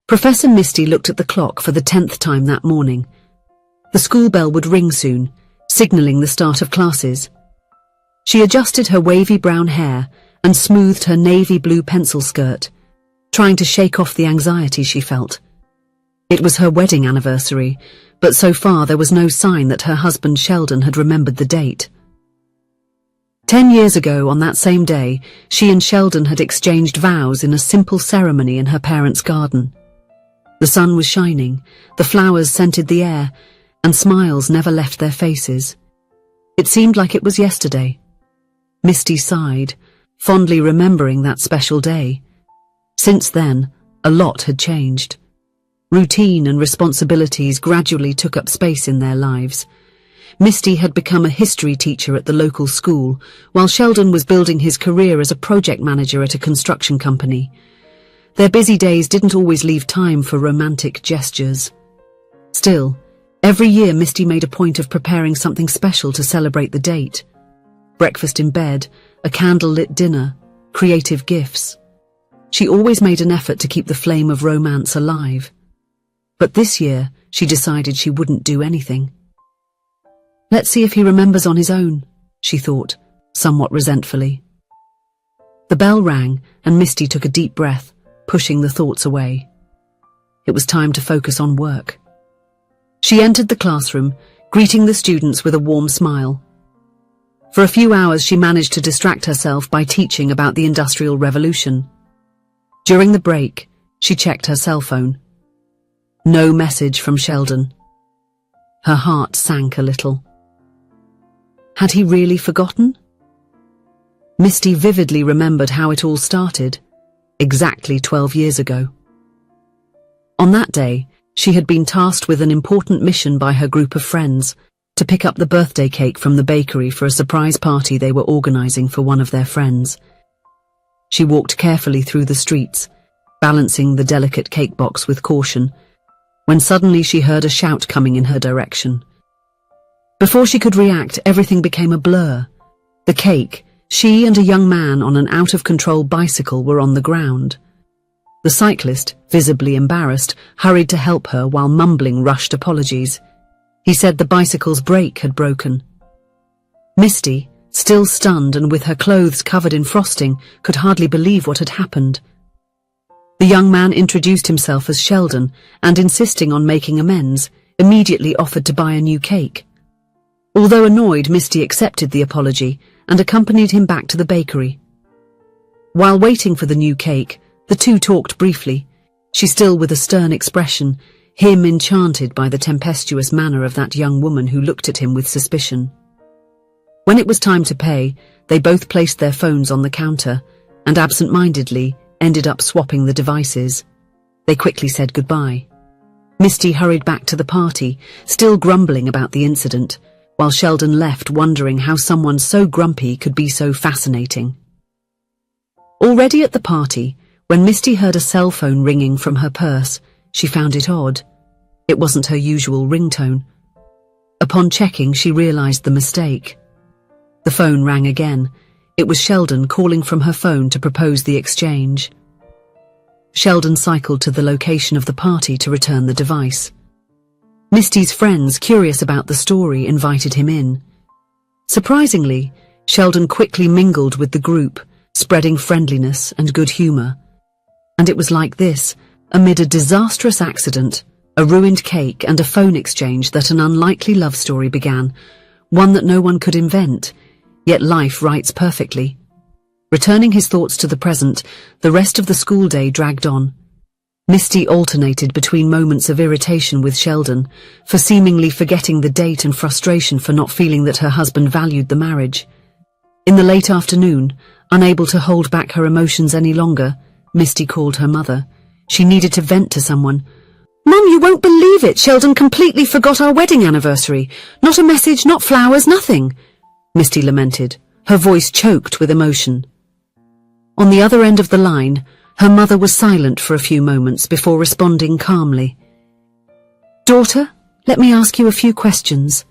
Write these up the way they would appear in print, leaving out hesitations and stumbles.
Professor Misty looked at the clock for the 10th time that morning. The school bell would ring soon, signaling the start of classes. She adjusted her wavy brown hair and smoothed her navy blue pencil skirt, trying to shake off the anxiety she felt. It was her wedding anniversary, but so far there was no sign that her husband Sheldon had remembered the date. 10 years ago, on that same day, she and Sheldon had exchanged vows in a simple ceremony in her parents' garden. The sun was shining, the flowers scented the air, and smiles never left their faces. It seemed like it was yesterday. Misty sighed, fondly remembering that special day. Since then, a lot had changed. Routine and responsibilities gradually took up space in their lives. Misty had become a history teacher at the local school, while Sheldon was building his career as a project manager at a construction company. Their busy days didn't always leave time for romantic gestures. Still, every year Misty made a point of preparing something special to celebrate the date. Breakfast in bed, a candle-lit dinner, creative gifts. She always made an effort to keep the flame of romance alive. But this year, she decided she wouldn't do anything. Let's see if he remembers on his own, she thought, somewhat resentfully. The bell rang, and Misty took a deep breath, pushing the thoughts away. It was time to focus on work. She entered the classroom, greeting the students with a warm smile. For a few hours she managed to distract herself by teaching about the Industrial Revolution. During the break, she checked her cell phone. No message from Sheldon. Her heart sank a little. Had he really forgotten? Misty vividly remembered how it all started, exactly 12 years ago. On that day, she had been tasked with an important mission by her group of friends to pick up the birthday cake from the bakery for a surprise party they were organizing for one of their friends. She walked carefully through the streets, balancing the delicate cake box with caution, when suddenly she heard a shout coming in her direction. Before she could react, everything became a blur. The cake, she and a young man on an out-of-control bicycle were on the ground. The cyclist, visibly embarrassed, hurried to help her while mumbling rushed apologies. He said the bicycle's brake had broken. Misty, still stunned and with her clothes covered in frosting, could hardly believe what had happened. The young man introduced himself as Sheldon and, insisting on making amends, immediately offered to buy a new cake. Although annoyed, Misty accepted the apology and accompanied him back to the bakery. While waiting for the new cake, the two talked briefly, she still with a stern expression, him enchanted by the tempestuous manner of that young woman who looked at him with suspicion. When it was time to pay, they both placed their phones on the counter and absent-mindedly ended up swapping the devices. They quickly said goodbye. Misty hurried back to the party, still grumbling about the incident, while Sheldon left wondering how someone so grumpy could be so fascinating. Already at the party, when Misty heard a cell phone ringing from her purse, she found it odd. It wasn't her usual ringtone. Upon checking, she realized the mistake. The phone rang again. It was Sheldon calling from her phone to propose the exchange. Sheldon cycled to the location of the party to return the device. Misty's friends, curious about the story, invited him in. Surprisingly, Sheldon quickly mingled with the group, spreading friendliness and good humor. And it was like this, amid a disastrous accident, a ruined cake and a phone exchange, that an unlikely love story began, one that no one could invent, yet life writes perfectly. Returning his thoughts to the present, the rest of the school day dragged on. Misty alternated between moments of irritation with Sheldon for seemingly forgetting the date and frustration for not feeling that her husband valued the marriage. In the late afternoon, unable to hold back her emotions any longer, Misty called her mother. She needed to vent to someone. "Mum, you won't believe it! Sheldon completely forgot our wedding anniversary. Not a message, not flowers, nothing," Misty lamented, her voice choked with emotion. On the other end of the line, her mother was silent for a few moments before responding calmly. "Daughter, let me ask you a few questions.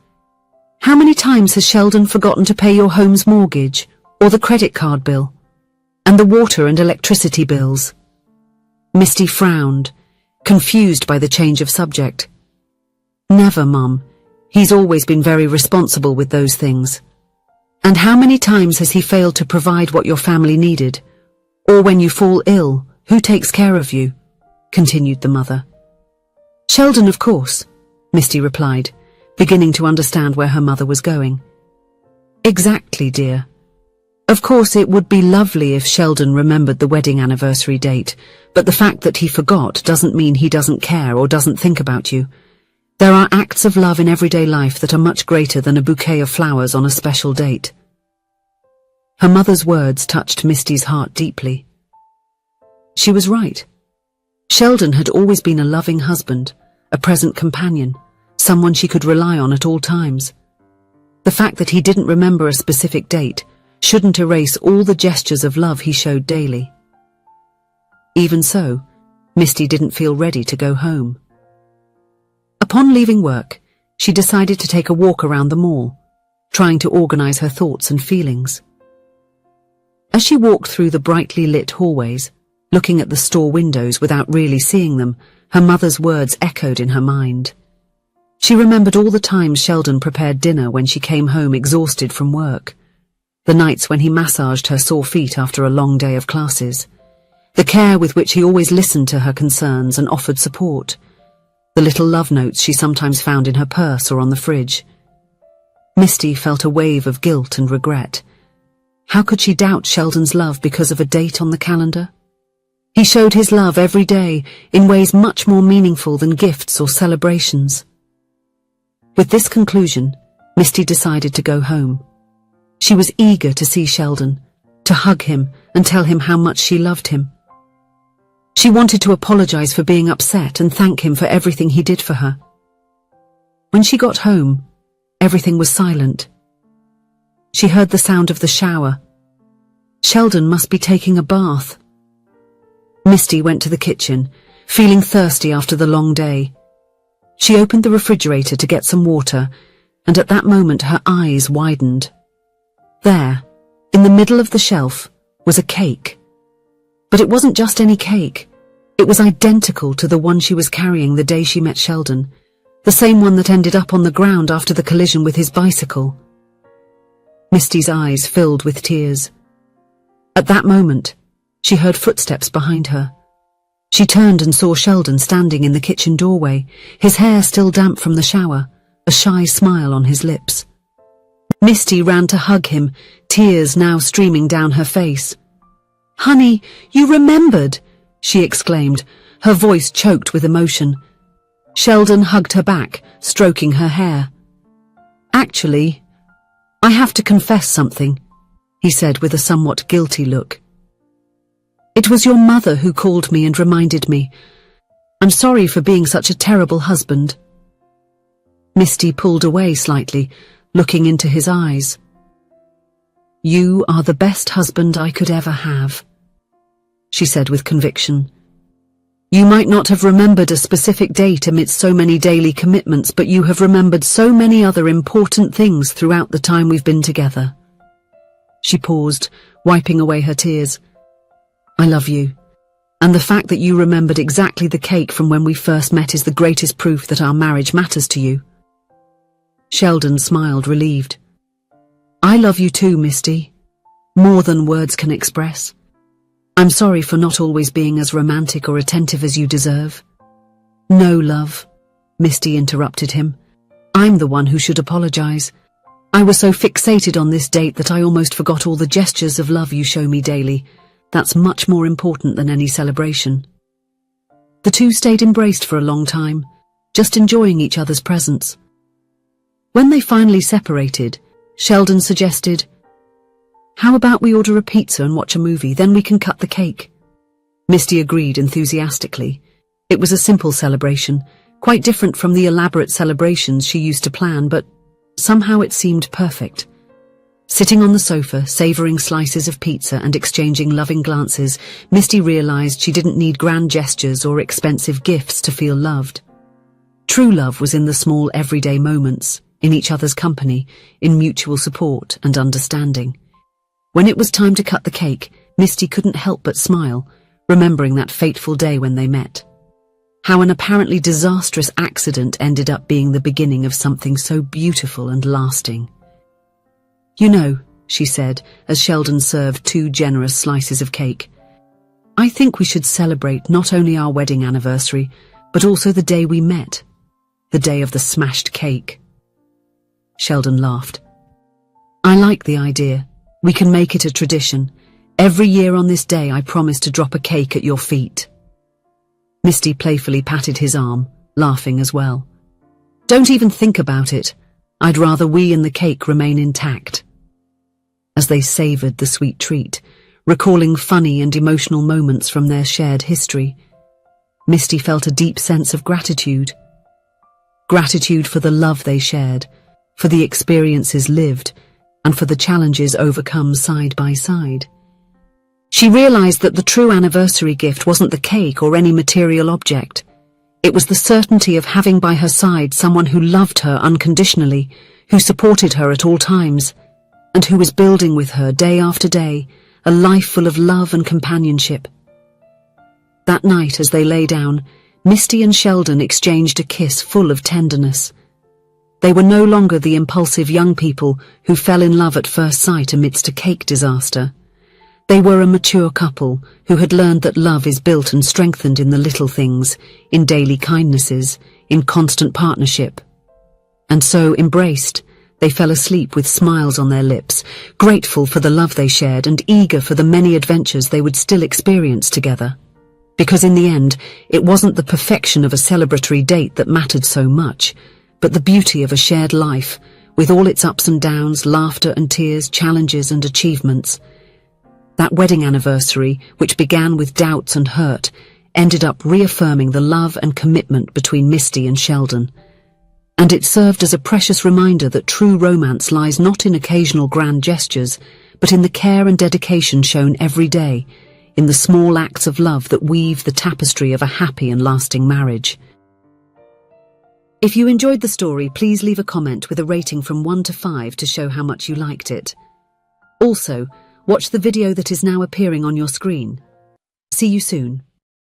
How many times has Sheldon forgotten to pay your home's mortgage, or the credit card bill, and the water and electricity bills?" Misty frowned, confused by the change of subject. Never, Mum. He's always been very responsible with those things. And how many times has he failed to provide what your family needed? Or when you fall ill, who takes care of you? Continued the mother. Sheldon, of course, Misty replied, beginning to understand where her mother was going. Exactly, dear. Of course, it would be lovely if Sheldon remembered the wedding anniversary date, but the fact that he forgot doesn't mean he doesn't care or doesn't think about you. There are acts of love in everyday life that are much greater than a bouquet of flowers on a special date. Her mother's words touched Misty's heart deeply. She was right. Sheldon had always been a loving husband, a present companion, someone she could rely on at all times. The fact that he didn't remember a specific date shouldn't erase all the gestures of love he showed daily. Even so, Misty didn't feel ready to go home. Upon leaving work, she decided to take a walk around the mall, trying to organize her thoughts and feelings. As she walked through the brightly lit hallways, looking at the store windows without really seeing them, her mother's words echoed in her mind. She remembered all the times Sheldon prepared dinner when she came home exhausted from work, the nights when he massaged her sore feet after a long day of classes, the care with which he always listened to her concerns and offered support, the little love notes she sometimes found in her purse or on the fridge. Misty felt a wave of guilt and regret. How could she doubt Sheldon's love because of a date on the calendar? He showed his love every day in ways much more meaningful than gifts or celebrations. With this conclusion, Misty decided to go home. She was eager to see Sheldon, to hug him and tell him how much she loved him. She wanted to apologize for being upset and thank him for everything he did for her. When she got home, everything was silent. She heard the sound of the shower. Sheldon must be taking a bath. Misty went to the kitchen, feeling thirsty after the long day. She opened the refrigerator to get some water, and at that moment her eyes widened. There, in the middle of the shelf, was a cake. But it wasn't just any cake. It was identical to the one she was carrying the day she met Sheldon, the same one that ended up on the ground after the collision with his bicycle. Misty's eyes filled with tears. At that moment, she heard footsteps behind her. She turned and saw Sheldon standing in the kitchen doorway, his hair still damp from the shower, a shy smile on his lips. Misty ran to hug him, tears now streaming down her face. "Honey, you remembered!" she exclaimed, her voice choked with emotion. Sheldon hugged her back, stroking her hair. "Actually, I have to confess something," he said with a somewhat guilty look. "It was your mother who called me and reminded me. I'm sorry for being such a terrible husband." Misty pulled away slightly, looking into his eyes. "You are the best husband I could ever have," she said with conviction. "You might not have remembered a specific date amidst so many daily commitments, but you have remembered so many other important things throughout the time we've been together." She paused, wiping away her tears. "I love you, and the fact that you remembered exactly the cake from when we first met is the greatest proof that our marriage matters to you." Sheldon smiled, relieved. "I love you too, Misty, more than words can express. I'm sorry for not always being as romantic or attentive as you deserve." "No, love," Misty interrupted him. "I'm the one who should apologize. I was so fixated on this date that I almost forgot all the gestures of love you show me daily. That's much more important than any celebration." The two stayed embraced for a long time, just enjoying each other's presence. When they finally separated, Sheldon suggested, "How about we order a pizza and watch a movie, then we can cut the cake?" Misty agreed enthusiastically. It was a simple celebration, quite different from the elaborate celebrations she used to plan, but somehow it seemed perfect. Sitting on the sofa, savoring slices of pizza and exchanging loving glances, Misty realized she didn't need grand gestures or expensive gifts to feel loved. True love was in the small everyday moments, in each other's company, in mutual support and understanding. When it was time to cut the cake, Misty couldn't help but smile, remembering that fateful day when they met. how an apparently disastrous accident ended up being the beginning of something so beautiful and lasting. "You know," she said, as Sheldon served 2 generous slices of cake, "I think we should celebrate not only our wedding anniversary, but also the day we met, the day of the smashed cake." Sheldon laughed. "I like the idea. We can make it a tradition. Every year on this day I promise to drop a cake at your feet." Misty playfully patted his arm, laughing as well. "Don't even think about it. I'd rather we and the cake remain intact." As they savoured the sweet treat, recalling funny and emotional moments from their shared history, Misty felt a deep sense of gratitude. Gratitude for the love they shared, for the experiences lived, and for the challenges overcome side by side. She realized that the true anniversary gift wasn't the cake or any material object. It was the certainty of having by her side someone who loved her unconditionally, who supported her at all times, and who was building with her day after day a life full of love and companionship. That night, as they lay down, Misty and Sheldon exchanged a kiss full of tenderness. They were no longer the impulsive young people who fell in love at first sight amidst a cake disaster. They were a mature couple who had learned that love is built and strengthened in the little things, in daily kindnesses, in constant partnership. And so, embraced, they fell asleep with smiles on their lips, grateful for the love they shared and eager for the many adventures they would still experience together. Because in the end, it wasn't the perfection of a celebratory date that mattered so much, but the beauty of a shared life, with all its ups and downs, laughter and tears, challenges and achievements. That wedding anniversary, which began with doubts and hurt, ended up reaffirming the love and commitment between Misty and Sheldon. And it served as a precious reminder that true romance lies not in occasional grand gestures, but in the care and dedication shown every day, in the small acts of love that weave the tapestry of a happy and lasting marriage. If you enjoyed the story, please leave a comment with a rating from 1 to 5 to show how much you liked it. Also, watch the video that is now appearing on your screen. See you soon.